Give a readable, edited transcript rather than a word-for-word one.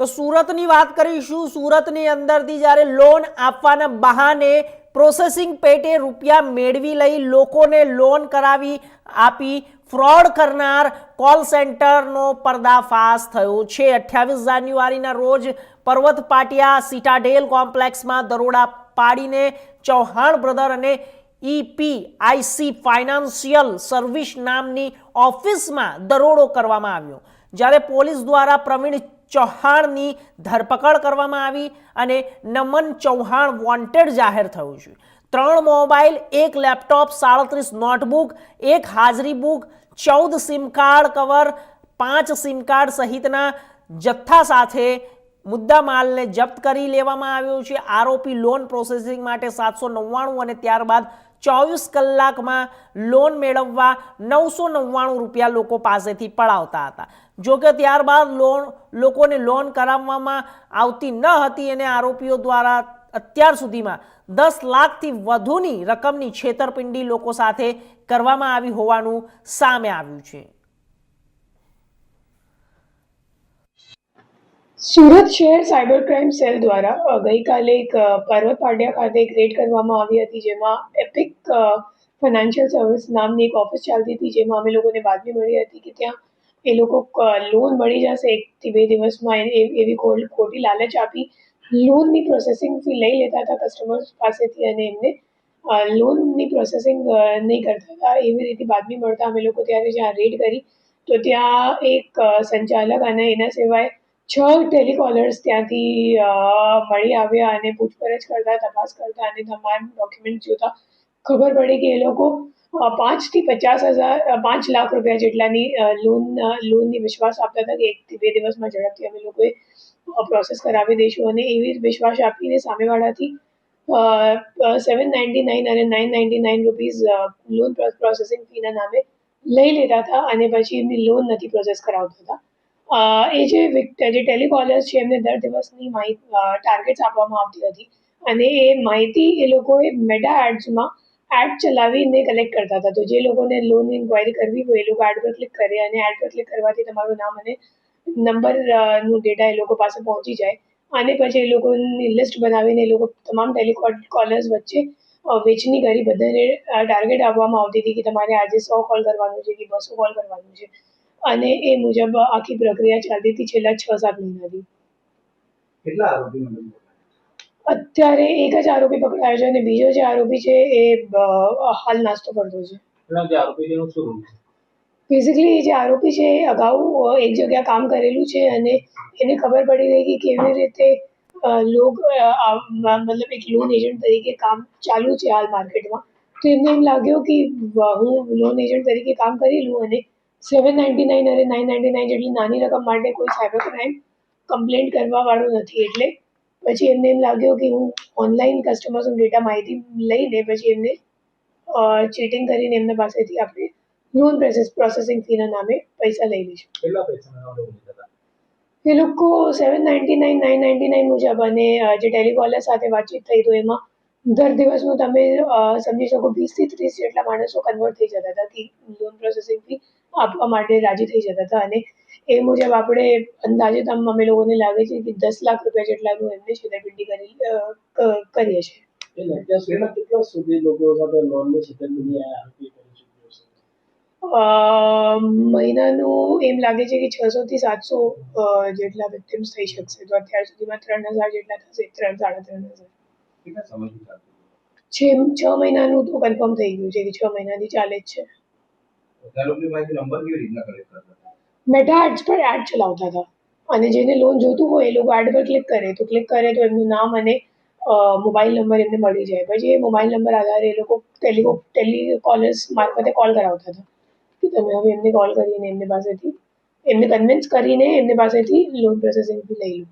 તો સુરતની વાત કરીશું। સુરતની અંદરથી જ્યારે લોન આપવાના બહાને પ્રોસેસિંગ પેટે રૂપિયા મેળવી લઈ લોકોને લોન કરાવી આપી ફ્રોડ કરનાર કોલ સેન્ટરનો પર્દાફાશ થયો છે। 28 જાન્યુઆરીના રોજ પર્વત પાટિયા સિટાડેલ કોમ્પ્લેક્સમાં દરોડા પાડીને ચૌહાણ બ્રધર અને EPIC ફાઇનાન્શિયલ સર્વિસ નામની ઓફિસમાં દરોડો કરવામાં આવ્યો, જ્યારે પોલીસ દ્વારા પ્રવીણ ચૌહાણની ધરપકડ કરવામાં આવી અને નમન ચૌહાણ વોન્ટેડ જાહેર થયું છે। 3 મોબાઈલ, 1 લેપટોપ, 37 નોટબુક, 1 હાજરી book, 14 sim card cover, 5 sim card સહિતના જથ્થા સાથે મુદ્દામાલને જપ્ત કરી લેવામાં આવ્યો છે। આરોપી લોન પ્રોસેસિંગ માટે 799 અને ત્યારબાદ 24 કલાકમાં લોન મેળવવા 999 રૂપિયા લોકો પાસેથી પડાવતા હતા। જોકે ત્યારબાદ લોકોને લોન કરાવવામાં આવતી ન હતી અને આરોપીઓ દ્વારા અત્યાર સુધીમાં 10 લાખથી વધુની રકમની છેતરપિંડી લોકો સાથે કરવામાં આવી હોવાનું સામે આવ્યું છે। સુરત શહેર સાયબર ક્રાઇમ સેલ દ્વારા ગઈકાલે એક પર્વત પાટિયા ખાતે એક રેડ કરવામાં આવી હતી, જેમાં એપિક ફાઇનાન્શિયલ સર્વિસ નામની એક ઓફિસ ચાલતી હતી, જેમાં અમે લોકોને બાતમી મળી હતી કે ત્યાં એ લોકો લોન મળી જશે 1 થી 2 દિવસમાં એવી ખોટી લાલચ આપી લોનની પ્રોસેસિંગ ફી લઈ લેતા હતા કસ્ટમર્સ પાસેથી અને એમને લોનની પ્રોસેસિંગ નહીં કરતા હતા। એવી રીતે બાતમી મળતા અમે લોકો ત્યારે જ્યાં રેડ કરી તો ત્યાં એક સંચાલક અને એના સિવાય 6 ટેલિકોલર્સ ત્યાંથી મળી આવ્યા અને પૂછપરછ કરતા, તપાસ કરતા અને તમામ ડોક્યુમેન્ટ જોતા ખબર પડી કે એ લોકો 5 થી 5 લાખ રૂપિયા જેટલાની લોનની વિશ્વાસ આપતા હતા કે 1 થી 2 દિવસમાં ઝડપથી અમે લોકોએ પ્રોસેસ કરાવી દઈશું અને એવી વિશ્વાસ આપીને સામેવાળાથી 799 અને 999 રૂપીઝ લોન પ્રોસેસિંગ ફીના નામે લઈ લેતા હતા અને પછી એમની લોન નથી પ્રોસેસ કરાવતા હતા। એ જે ટેલિકોલર્સ છે એમને દર દિવસની ટાર્ગેટ્સ આપવામાં આવતી હતી અને એ માહિતી એ લોકોએ મેટા એડ્સમાં એડ ચલાવીને કલેક્ટ કરતા હતા। તો જે લોકોને લોનની ઇન્ક્વાયરી કરવી હોય એ લોકો એડ પર ક્લિક કરે અને એડ પર ક્લિક કરવાથી તમારું નામ અને નંબરનું ડેટા એ લોકો પાસે પહોંચી જાય અને પછી એ લોકોની લિસ્ટ બનાવીને એ લોકો તમામ ટેલિકોલર્સ વચ્ચે વેચણી કરી બધાને ટાર્ગેટ આપવામાં આવતી હતી કે તમારે આજે 100 કોલ કરવાનું છે કે 200 કોલ કરવાનું છે અને એ મુજબ આખી પ્રક્રિયા ચાલતી હતી છેલ્લા 6-7 મહિનાથી। કેટલા આરોપી મળી? અત્યારે એક જ આરોપી પકડાયો છે અને બીજો જે આરોપી છે એ હાલ નાસ્તો કરતો છે। જે આરોપી છે એનું શું રોલ છે? બેઝિકલી જે આરોપી છે એ અગાઉ એક જગ્યા કામ કરેલું છે અને એને ખબર પડી ગઈ કે કેવી રીતે મતલબ એક લોન એજન્ટ તરીકે કામ ચાલુ છે હાલ માર્કેટમાં, તો એમને એમ લાગ્યું કે હું લોન એજન્ટ તરીકે કામ કરી લઉં અને 799 અને 999 જેટલી નાની રકમ માટે કોઈ સાયબર ક્રાઇમ કમ્પ્લેન્ટ કરવા વાળું નથી, એટલે પછી એમને એમ લાગ્યું કે હું ઓનલાઈન કસ્ટમર્સનો ડેટા માહિતી લઈને પછી એમને ચીટિંગ કરીને એમના પાસેથી આપણે લોન પ્રોસેસિંગ ફીના નામે પૈસા લઈ લઈશું। કેટલા પૈસાના લોન લીધા? એ લોકો 799 999 મુજબ અને જે ટેલિકોલર સાથે વાતચીત થઈ તો એમાં દર દિવસનું તમે સમજી શકો 20 થી 30 જેટલા માણસો કન્વર્ટ થઈ જતા હતા કે લોન પ્રોસેસિંગ ફી આપવા માટે રાજી થઈ જતા હતા અને એ મુજબ આપણે અંદાજે અમે લોકોને લાગે છે કે 10 લાખ રૂપિયા જેટલાનું એમને છેતરપિંડી કરીએ છીએ। કેટલા સુધી લોકો સાથે લોનની છેતરપિંડી આપી કરી ચૂક્યો છે? મહિનાનું એમ લાગે છે કે 600 થી 700 જેટલા વિક્ટિમ્સ થઈ શકશે, તો અત્યાર સુધીમાં 3000 જેટલા થશે, 3,500-3,500। કેટલા સમયથી ચાલતું? 6 મહિનાનું તો કન્ફર્મ થઈ ગયું છે કે 6 મહિનાથી ચાલે જ છે। નંબર કેવી રીતના કલેક્ટ કરતા હતા? મેટા એડ્સ પર એડ ચલાવતા હતા અને જેને લોન જોતું હોય એ લોકો એડ પર ક્લિક કરે તો એમનું નામ અને મોબાઈલ નંબર એમને મળી જાય, પછી એ મોબાઈલ નંબર આધારે એ લોકો ટેલિકોલર્સ મારફતે કોલ કરાવતા હતા કે તમે હવે એમને કોલ કરીને એમને કન્વિન્સ કરીને એમની પાસેથી લોન પ્રોસેસિંગ લઈ લો।